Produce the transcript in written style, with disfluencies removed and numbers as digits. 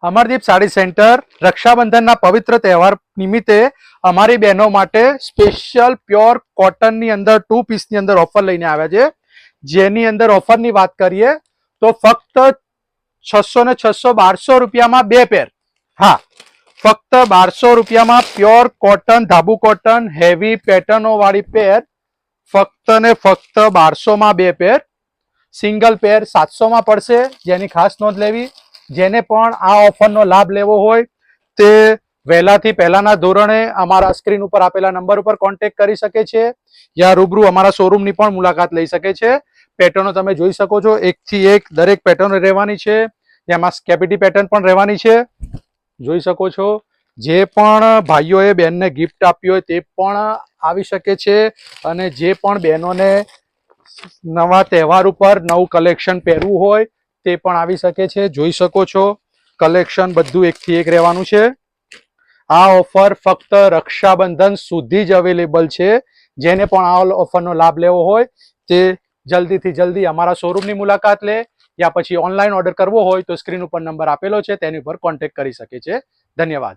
Amardeep sari centre રક્ષાબંધનના પવિત્ર તહેવાર નિમિત્તે અમારી બહેનો માટે સ્પેશિયલ પ્યોર કોટનની અંદર 2 પીસની અંદર ઓફર લઈને આવ્યા છે, જેની અંદર ઓફરની વાત કરીએ તો ફક્ત 600 ને 600 1200 રૂપિયામાં 2 પેર. હા, ફક્ત 1200 રૂપિયામાં પ્યોર કોટન ધાબુ કોટન હેવી પેટર્નો વાળી પેર ફક્ત ને ફક્ત 1200 માં 2 પેર. સિંગલ પેર 700 માં પડશે, જેની ખાસ નોંધ લેવી. જેને પણ આ ઓફરનો લાભ લેવો હોય તે વહેલાથી પહેલાના ધોરણે અમારા સ્ક્રીન ઉપર આપેલા નંબર ઉપર કોન્ટેક્ટ કરી શકે છે, યા રૂબરૂ અમારા શોરૂમની પણ મુલાકાત લઈ શકે છે. પેટર્નો તમે જોઈ શકો છો, એકથી એક દરેક પેટર્ન રહેવાની છે, જેમાં સ્કેપિટી પેટર્ન પણ રહેવાની છે, જોઈ શકો છો. જે પણ ભાઈઓએ બહેનને ગિફ્ટ આપી હોય તે પણ આવી શકે છે, અને જે પણ બહેનોને નવા તહેવાર ઉપર નવું કલેક્શન પહેરવું હોય તે પણ આવી શકે છે. જોઈ શકો છો, કલેક્શન બધું એકથી એક રહેવાનું છે. આ ઓફર ફક્ત રક્ષાબંધન સુધી જ અવેલેબલ છે. જેને પણ આ ઓફરનો લાભ લેવો હોય તે જલ્દીથી જલ્દી અમારા શોરૂમની મુલાકાત લે, યા પછી ઓનલાઈન ઓર્ડર કરવો હોય તો સ્ક્રીન ઉપર નંબર આપેલો છે તેની ઉપર કોન્ટેક્ટ કરી શકે છે. ધન્યવાદ.